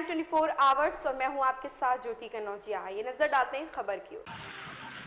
24 hours और मैं हूं आपके साथ ज्योति कनौजिया। ये नजर डालते हैं खबर की ओर।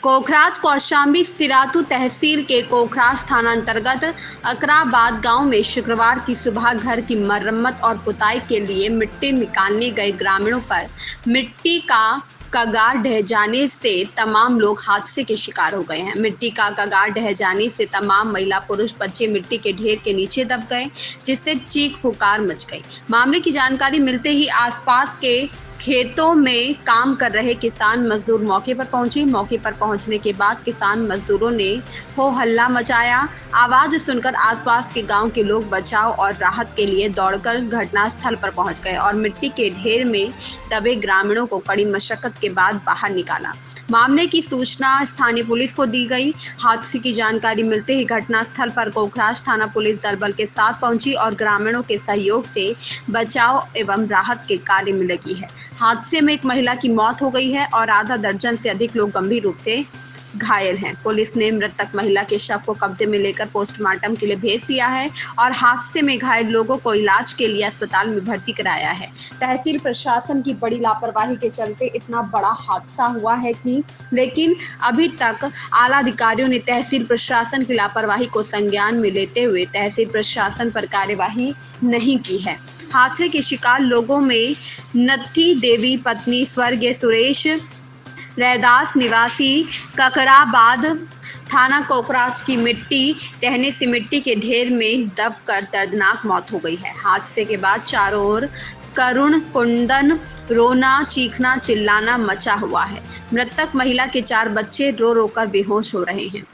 कोखराज कौशाम्बी सिराथू तहसील के कोखराज थाना अंतर्गत अकराबाद गांव में शुक्रवार की सुबह घर की मरम्मत और पुताई के लिए मिट्टी निकालने गए ग्रामीणों पर मिट्टी का कगार ढह जाने से तमाम लोग हादसे के शिकार हो गए हैं। मिट्टी का कगार ढह जाने से तमाम महिला पुरुष बच्चे मिट्टी के ढेर के नीचे दब गए, जिससे चीख पुकार मच गई। मामले की जानकारी मिलते ही आसपास के खेतों में काम कर रहे किसान मजदूर मौके पर पहुंचे। मौके पर पहुंचने के बाद किसान मजदूरों ने हो हल्ला मचाया। आवाज सुनकर आसपास के गांव के लोग बचाव और राहत के लिए दौड़कर घटनास्थल पर पहुंच गए और मिट्टी के ढेर में दबे ग्रामीणों को कड़ी मशक्कत के बाद बाहर निकाला। मामले की सूचना स्थानीय पुलिस को दी गई। हादसे की जानकारी मिलते ही घटनास्थल पर कोखराज थाना पुलिस दल बल के साथ पहुंची और ग्रामीणों के सहयोग से बचाव एवं राहत के कार्य में लगी है। हादसे में एक महिला की मौत हो गई है और आधा दर्जन से अधिक लोग गंभीर रूप से घायल हैं। पुलिस ने मृतक महिला के शव को कब्जे में लेकर पोस्टमार्टम के लिए भेज दिया है और हादसे में घायल लोगों को इलाज के लिए अस्पताल में भर्ती कराया है। तहसील प्रशासन की बड़ी लापरवाही के चलते इतना बड़ा हादसा हुआ है लेकिन अभी तक आला अधिकारियों ने तहसील प्रशासन की लापरवाही को संज्ञान में लेते हुए तहसील प्रशासन पर कार्यवाही नहीं की है। हादसे के शिकार लोगों में नत्थी देवी पत्नी स्वर्गीय सुरेश रैदास निवासी ककराबाद थाना कोखराज की मिट्टी टहने से मिट्टी के ढेर में दबकर दर्दनाक मौत हो गई है। हादसे के बाद चारों ओर करुण कुंदन रोना चीखना चिल्लाना मचा हुआ है। मृतक महिला के 4 बच्चे रो रो कर बेहोश हो रहे हैं।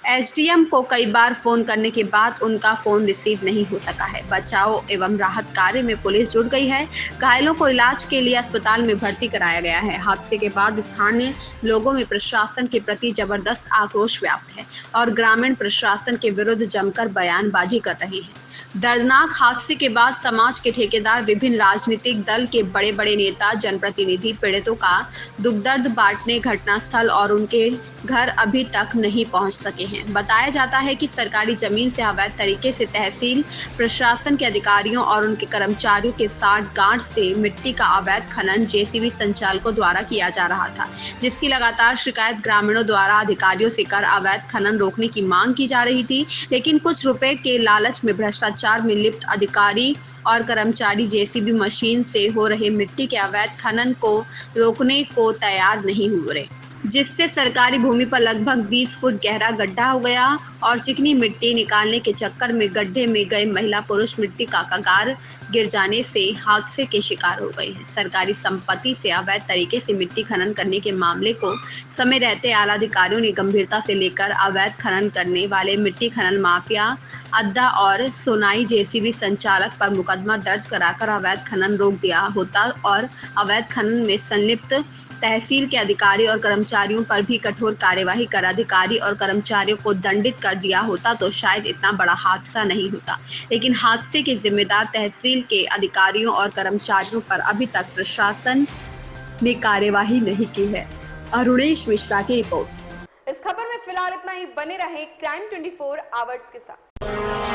एसडीएम को कई बार फोन करने के बाद उनका फोन रिसीव नहीं हो सका है। बचाव एवं राहत कार्य में पुलिस जुट गई है। घायलों को इलाज के लिए अस्पताल में भर्ती कराया गया है। हादसे के बाद स्थानीय लोगों में प्रशासन के प्रति जबरदस्त आक्रोश व्याप्त है और ग्रामीण प्रशासन के विरुद्ध जमकर बयानबाजी कर रहे हैं। दर्दनाक हादसे के बाद समाज के ठेकेदार, विभिन्न राजनीतिक दल के बड़े बड़े नेता, जनप्रतिनिधि पीड़ितों का दुख दर्द बांटने घटनास्थल और उनके घर अभी तक नहीं पहुंच सके हैं। बताया जाता है कि सरकारी जमीन से अवैध तरीके से तहसील प्रशासन के अधिकारियों और उनके कर्मचारियों के साथ गांठ से मिट्टी का अवैध खनन जेसीबी संचालकों द्वारा किया जा रहा था, जिसकी लगातार शिकायत ग्रामीणों द्वारा अधिकारियों से कर अवैध खनन रोकने की मांग की जा रही थी। लेकिन कुछ रुपए के लालच में भ्रष्टाचार में लिप्त अधिकारी और कर्मचारी जेसीबी मशीन से हो रहे मिट्टी के अवैध खनन को रोकने को तैयार नहीं हो रहे, जिससे सरकारी भूमि पर लगभग 20 फुट गहरा गड्ढा हो गया और चिकनी मिट्टी निकालने के चक्कर में गड्ढे में गए महिला पुरुष मिट्टी का कगार गिर जाने से हादसे के शिकार हो गए हैं। सरकारी संपत्ति से अवैध तरीके से मिट्टी खनन करने के मामले को समय रहते आला अधिकारियों ने गंभीरता से लेकर अवैध खनन करने वाले मिट्टी खनन माफिया अड्डा और सोनाई जेसीबी संचालक पर मुकदमा दर्ज कराकर अवैध खनन रोक दिया होता और अवैध खनन में संलिप्त तहसील के अधिकारी और कर्मचारियों पर भी कठोर कार्यवाही कर अधिकारी और कर्मचारियों को दंडित कर दिया होता तो शायद इतना बड़ा हादसा नहीं होता। लेकिन हादसे के जिम्मेदार तहसील के अधिकारियों और कर्मचारियों पर अभी तक प्रशासन ने कार्यवाही नहीं की है। अरुणेश मिश्रा की रिपोर्ट। इस खबर में फिलहाल इतना ही। बने रहे क्राइम 24 आवर्स के साथ।